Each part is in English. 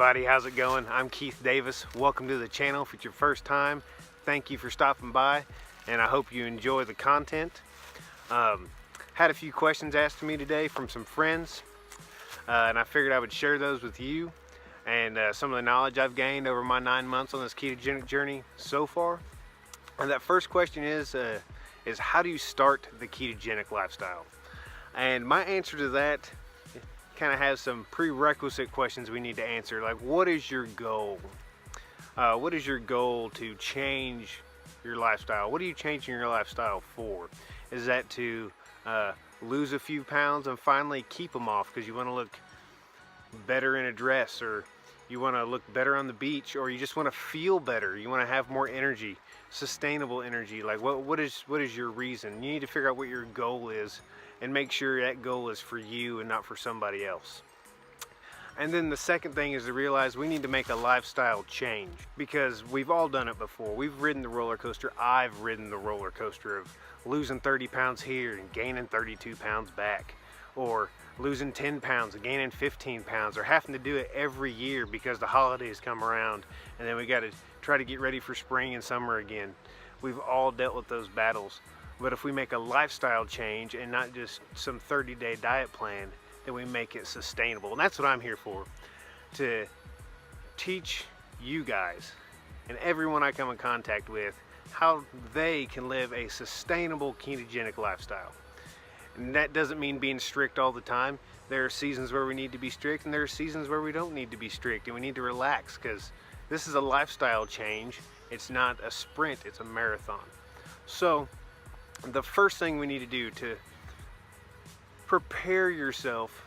everybody, how's it going? I'm Keith Davis. Welcome to the channel. If it's your first time, thank you for stopping by, and I hope you enjoy the content. Had a few questions asked to me today from some friends, and I figured I would share those with you and some of the knowledge I've gained over my 9 months on this ketogenic journey so far. And that first question is how do you start the ketogenic lifestyle? And my answer to that kind of has some prerequisite questions we need to answer, like what is your goal? What is your goal to change your lifestyle? What are you changing your lifestyle for? Is that to lose a few pounds and finally keep them off because you want to look better in a dress, or you want to look better on the beach, or you just want to feel better, you want to have more energy, sustainable energy? Like what is your reason? You need to figure out what your goal is and make sure that goal is for you and not for somebody else. And then the second thing is to realize we need to make a lifestyle change, because we've all done it before. We've ridden the roller coaster. I've ridden the roller coaster of losing 30 pounds here and gaining 32 pounds back, or losing 10 pounds and gaining 15 pounds, or having to do it every year because the holidays come around and then we got to try to get ready for spring and summer again. We've all dealt with those battles. But if we make a lifestyle change and not just some 30-day diet plan, then we make it sustainable. And that's what I'm here for, to teach you guys and everyone I come in contact with how they can live a sustainable ketogenic lifestyle. And that doesn't mean being strict all the time. There are seasons where we need to be strict, and there are seasons where we don't need to be strict, and we need to relax, because this is a lifestyle change. It's not a sprint, it's a marathon. So the first thing we need to do to prepare yourself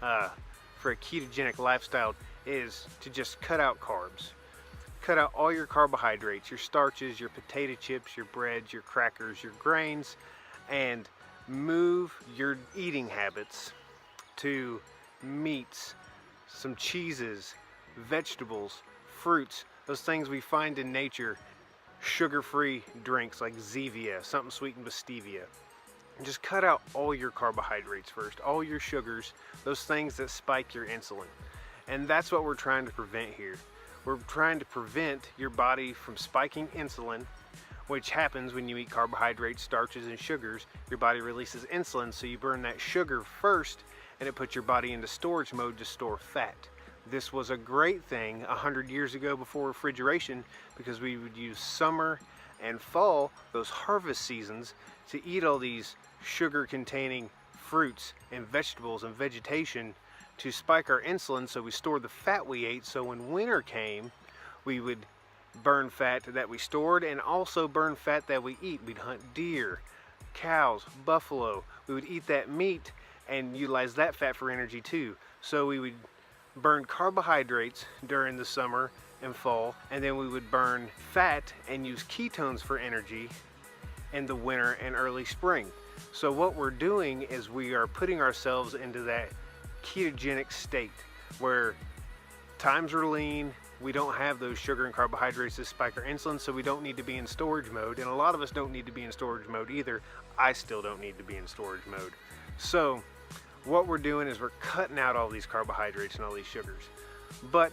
for a ketogenic lifestyle is to just cut out carbs. Cut out all your carbohydrates, your starches, your potato chips, your breads, your crackers, your grains, and move your eating habits to meats, some cheeses, vegetables, fruits, those things we find in nature, sugar-free drinks like Zevia, something sweetened with stevia. And just cut out all your carbohydrates first, all your sugars, those things that spike your insulin. And that's what we're trying to prevent here. We're trying to prevent your body from spiking insulin, which happens when you eat carbohydrates, starches, and sugars. Your body releases insulin, so you burn that sugar first, and it puts your body into storage mode to store fat. This was a great thing 100 years ago before refrigeration, because we would use summer and fall, those harvest seasons, to eat all these sugar-containing fruits and vegetables and vegetation to spike our insulin, so we stored the fat we ate, so when winter came, we would burn fat that we stored and also burn fat that we eat. We'd hunt deer, cows, buffalo. We would eat that meat and utilize that fat for energy too. So we would burn carbohydrates during the summer and fall, and then we would burn fat and use ketones for energy in the winter and early spring. So what we're doing is we are putting ourselves into that ketogenic state where times are lean, we don't have those sugar and carbohydrates that spike our insulin, so we don't need to be in storage mode. And a lot of us don't need to be in storage mode either. I still don't need to be in storage mode. So what we're doing is we're cutting out all these carbohydrates and all these sugars. But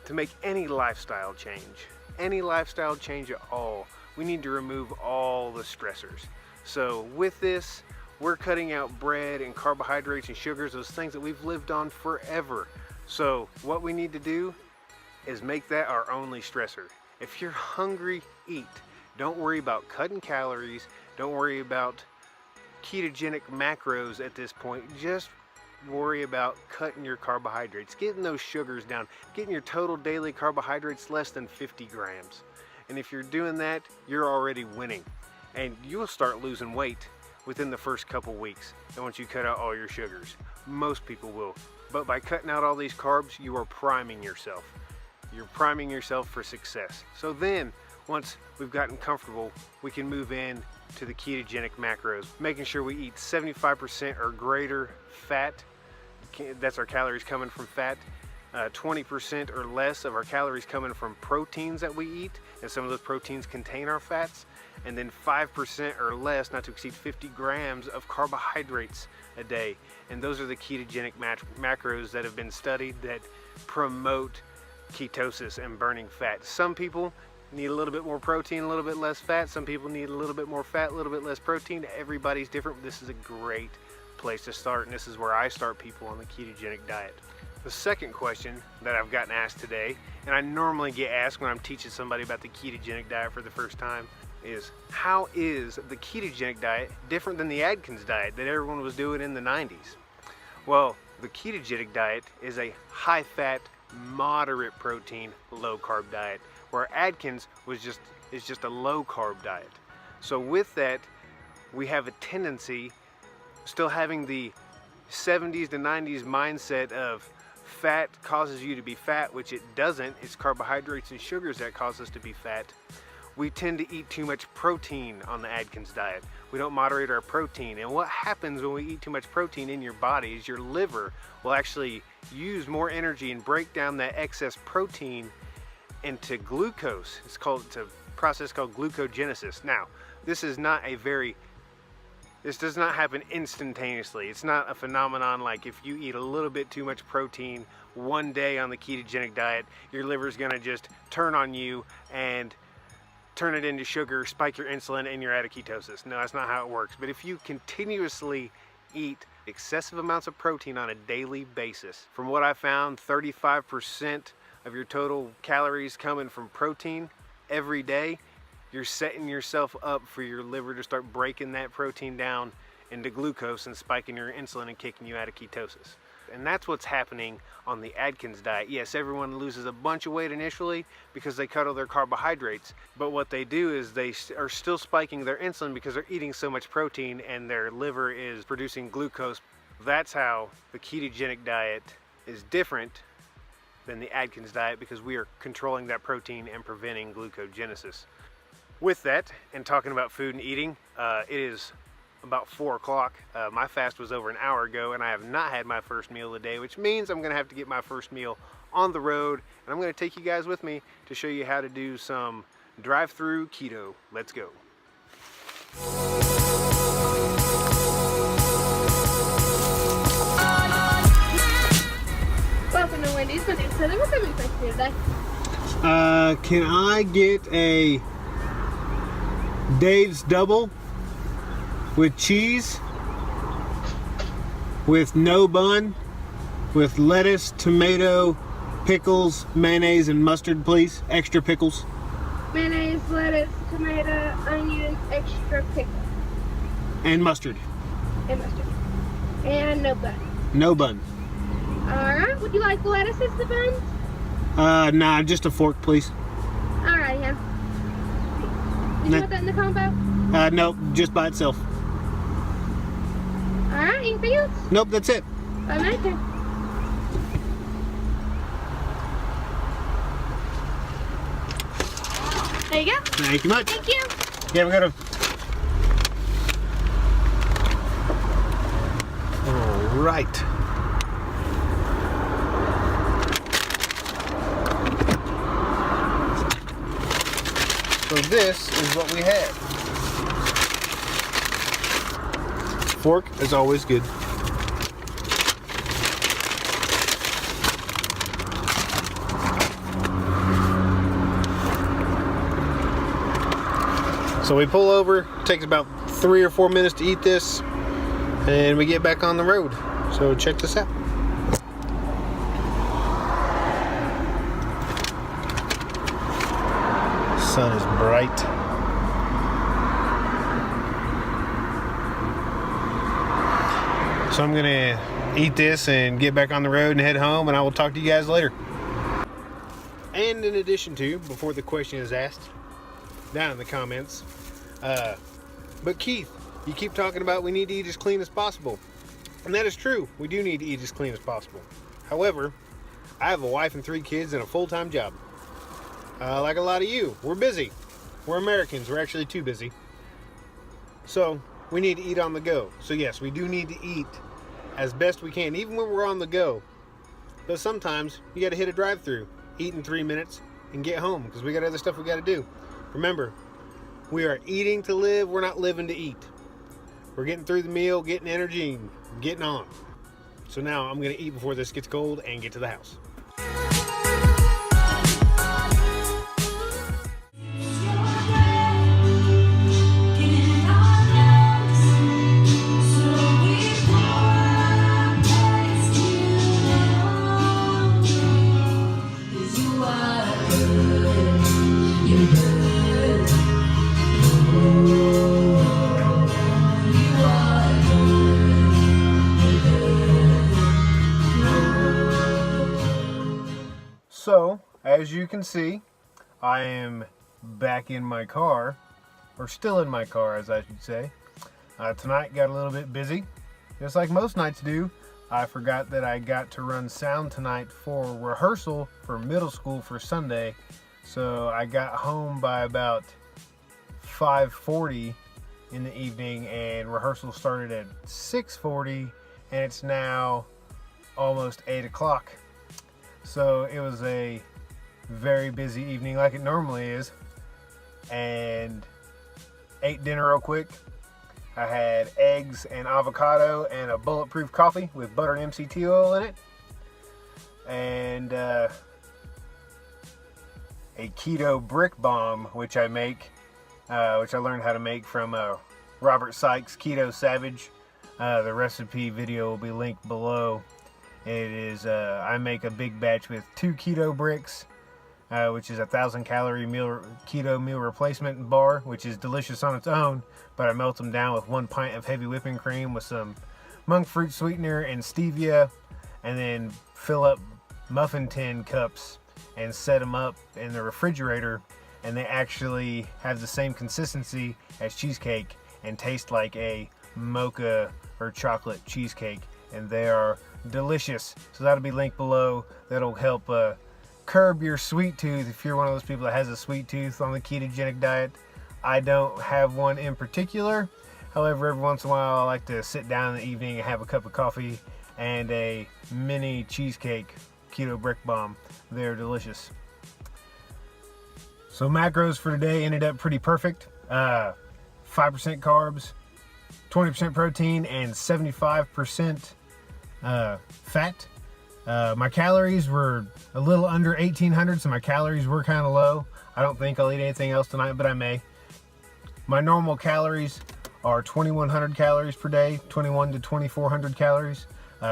to make any lifestyle change at all, we need to remove all the stressors. So with this, we're cutting out bread and carbohydrates and sugars, those things that we've lived on forever. So what we need to do is make that our only stressor. If you're hungry, eat. Don't worry about cutting calories. Don't worry about ketogenic macros at this point. Just worry about cutting your carbohydrates, getting those sugars down, getting your total daily carbohydrates less than 50 grams. And if you're doing that, you're already winning. And you'll start losing weight within the first couple weeks. And once you cut out all your sugars, most people will. But by cutting out all these carbs, you are priming yourself. You're priming yourself for success. So then, once we've gotten comfortable, we can move in to the ketogenic macros, making sure we eat 75% or greater fat. That's our calories coming from fat. 20% or less of our calories coming from proteins that we eat, and some of those proteins contain our fats. And then 5% or less, not to exceed 50 grams of carbohydrates a day. And those are the ketogenic macros that have been studied that promote ketosis and burning fat. Some people need a little bit more protein, a little bit less fat. Some people need a little bit more fat, a little bit less protein. Everybody's different. This is a great place to start, and this is where I start people on the ketogenic diet. The second question that I've gotten asked today, and I normally get asked when I'm teaching somebody about the ketogenic diet for the first time, is how is the ketogenic diet different than the Atkins diet that everyone was doing in the 90s? Well, the ketogenic diet is a high-fat, moderate protein, low-carb diet, where Atkins is just a low-carb diet. So with that, we have a tendency still having the 70s to 90s mindset of fat causes you to be fat, which it doesn't. It's carbohydrates and sugars that cause us to be fat. We tend to eat too much protein on the Atkins diet. We don't moderate our protein. And what happens when we eat too much protein in your body is your liver will actually use more energy and break down that excess protein into glucose. It's a process called glucogenesis. Now, this does not happen instantaneously. It's not a phenomenon like if you eat a little bit too much protein one day on the ketogenic diet, your liver's gonna just turn on you and turn it into sugar, spike your insulin, and you're out of ketosis. No, that's not how it works. But if you continuously eat excessive amounts of protein on a daily basis, from what I found, 35% of your total calories coming from protein every day, you're setting yourself up for your liver to start breaking that protein down into glucose and spiking your insulin and kicking you out of ketosis. And that's what's happening on the Atkins diet. Yes, everyone loses a bunch of weight initially because they cut all their carbohydrates, but what they do is they are still spiking their insulin because they're eating so much protein and their liver is producing glucose. That's how the ketogenic diet is different than the Atkins diet, because we are controlling that protein and preventing glucogenesis. With that, and talking about food and eating, it is about 4 o'clock. My fast was over an hour ago, and I have not had my first meal of the day, which means I'm gonna have to get my first meal on the road, and I'm gonna take you guys with me to show you how to do some drive-through keto. Let's go. Welcome to Wendy's. My name's Heather. What's having for you today? Can I get a Dave's double with cheese, with no bun, with lettuce, tomato, pickles, mayonnaise, and mustard, please? Extra pickles. Mayonnaise, lettuce, tomato, onion, extra pickle. And mustard. And mustard. And no bun. No bun. Alright, would you like lettuce as the buns? Nah, just a fork, please. Alright, yeah. Did you want that in the combo? Nope, just by itself. Alright, anything else? Nope, that's it. Okay. There you go. Thank you much. Thank you. Yeah, we gotta. All right. So this is what we have. Fork is always good. So we pull over, it takes about 3 or 4 minutes to eat this, and we get back on the road. So check this out. Sun is bright. So I'm gonna eat this and get back on the road and head home, and I will talk to you guys later. And in addition to, before the question is asked, down in the comments, but Keith, you keep talking about we need to eat as clean as possible. And that is true, we do need to eat as clean as possible. However, I have a wife and 3 kids and a full-time job. Like a lot of you, we're busy. We're Americans, we're actually too busy. So, we need to eat on the go. So yes, we do need to eat as best we can, even when we're on the go. But sometimes, you gotta hit a drive-through, eat in 3 minutes, and get home, because we got other stuff we gotta do. Remember, we are eating to live, we're not living to eat. We're getting through the meal, getting energy, and getting on. So now, I'm gonna eat before this gets cold and get to the house. as you can see, I am back in my car, or still in my car as I should say. Tonight got a little bit busy, just like most nights do. I forgot that I got to run sound tonight for rehearsal for middle school for Sunday. So I got home by about 5:40 in the evening, and rehearsal started at 6:40, and it's now almost 8 o'clock. So it was a very busy evening like it normally is, and ate dinner real quick. I had eggs and avocado and a bulletproof coffee with butter and MCT oil in it, and a keto brick bomb, which I make, which I learned how to make from Robert Sykes' Keto Savage. The recipe video will be linked below. It is, I make a big batch with 2 keto bricks, which is 1,000 calorie keto meal replacement bar, which is delicious on its own, but I melt them down with 1 pint of heavy whipping cream with some monk fruit sweetener and stevia, and then fill up muffin tin cups and set them up in the refrigerator, and they actually have the same consistency as cheesecake and taste like a mocha or chocolate cheesecake, and they are delicious. So that'll be linked below. That'll help curb your sweet tooth if you're one of those people that has a sweet tooth on the ketogenic diet. I don't have one in particular. However, every once in a while I like to sit down in the evening and have a cup of coffee and a mini cheesecake keto brick bomb. They're delicious. So macros for today ended up pretty perfect. 5% carbs, 20% protein, and 75% fat. My calories were a little under 1,800, so my calories were kind of low. I don't think I'll eat anything else tonight, but I may. My normal calories are 2,100 calories per day, 2,100 to 2,400 calories.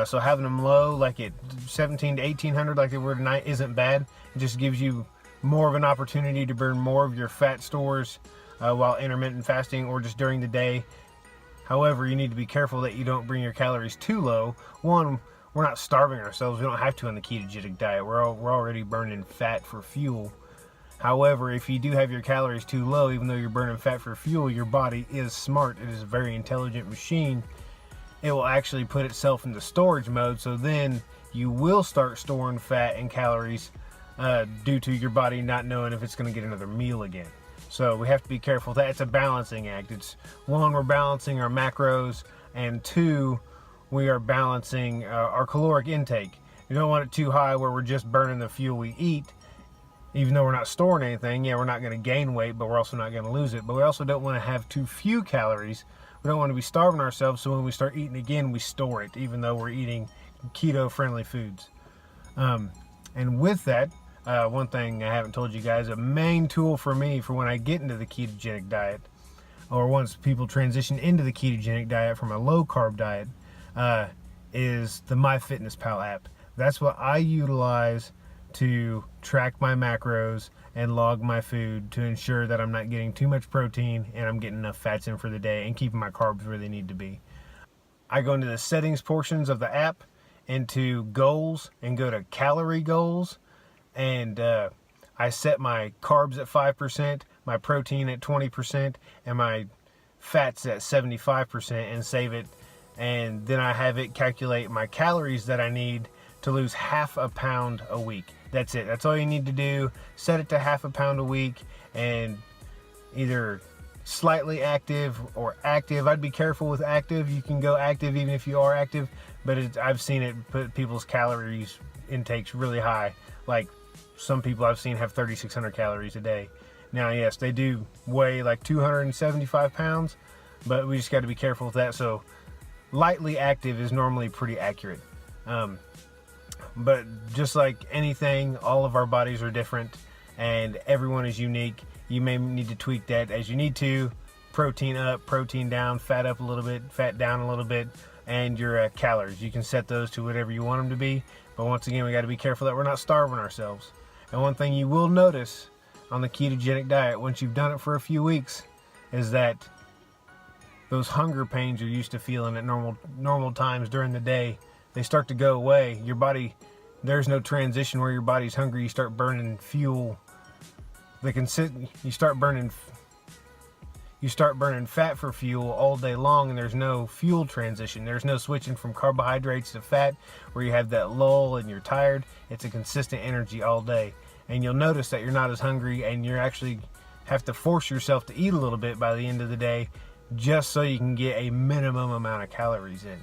So having them low, like at 1,700 to 1,800 like they were tonight, isn't bad. It just gives you more of an opportunity to burn more of your fat stores while intermittent fasting or just during the day. However, you need to be careful that you don't bring your calories too low. One, we're not starving ourselves. We don't have to on the ketogenic diet. We're already burning fat for fuel. However, if you do have your calories too low, even though you're burning fat for fuel, your body is smart. It is a very intelligent machine. It will actually put itself into storage mode, so then you will start storing fat and calories due to your body not knowing if it's going to get another meal again. So we have to be careful. That's a balancing act. It's one, we're balancing our macros, and two, we are balancing our caloric intake. You don't want it too high where we're just burning the fuel we eat, even though we're not storing anything. Yeah, we're not going to gain weight, but we're also not going to lose it. But we also don't want to have too few calories. We don't want to be starving ourselves, so when we start eating again, we store it, even though we're eating keto-friendly foods. And with that, one thing I haven't told you guys, a main tool for me for when I get into the ketogenic diet, or once people transition into the ketogenic diet from a low-carb diet, is the MyFitnessPal app. That's what I utilize to track my macros and log my food to ensure that I'm not getting too much protein and I'm getting enough fats in for the day and keeping my carbs where they need to be. I go into the settings portions of the app, into goals, and go to calorie goals, and I set my carbs at 5%, my protein at 20%, and my fats at 75%, and save it. And then I have it calculate my calories that I need to lose half a pound a week. That's it. That's all you need to do. Set it to half a pound a week, and either slightly active or active. I'd be careful with active. You can go active even if you are active, but I've seen it put people's calories intakes really high. Like some people I've seen have 3,600 calories a day. Now, yes, they do weigh like 275 pounds, but we just got to be careful with that. So lightly active is normally pretty accurate. But just like anything, all of our bodies are different and everyone is unique. You may need to tweak that as you need to. Protein up, protein down, fat up a little bit, fat down a little bit, and your calories. You can set those to whatever you want them to be. But once again, we got to be careful that we're not starving ourselves. And one thing you will notice on the ketogenic diet, once you've done it for a few weeks, is that those hunger pains you're used to feeling at normal times during the day, they start to go away. Your body there's no transition where your body's hungry. You start burning fuel. You start burning fat for fuel all day long, and there's no fuel transition. There's no switching from carbohydrates to fat where you have that lull and you're tired. It's a consistent energy all day, and you'll notice that you're not as hungry, and you're actually have to force yourself to eat a little bit by the end of the day just so you can get a minimum amount of calories in.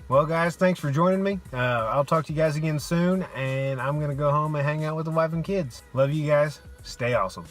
Well, guys, thanks for joining me. I'll talk to you guys again soon, and I'm going to go home and hang out with the wife and kids. Love you guys. Stay awesome.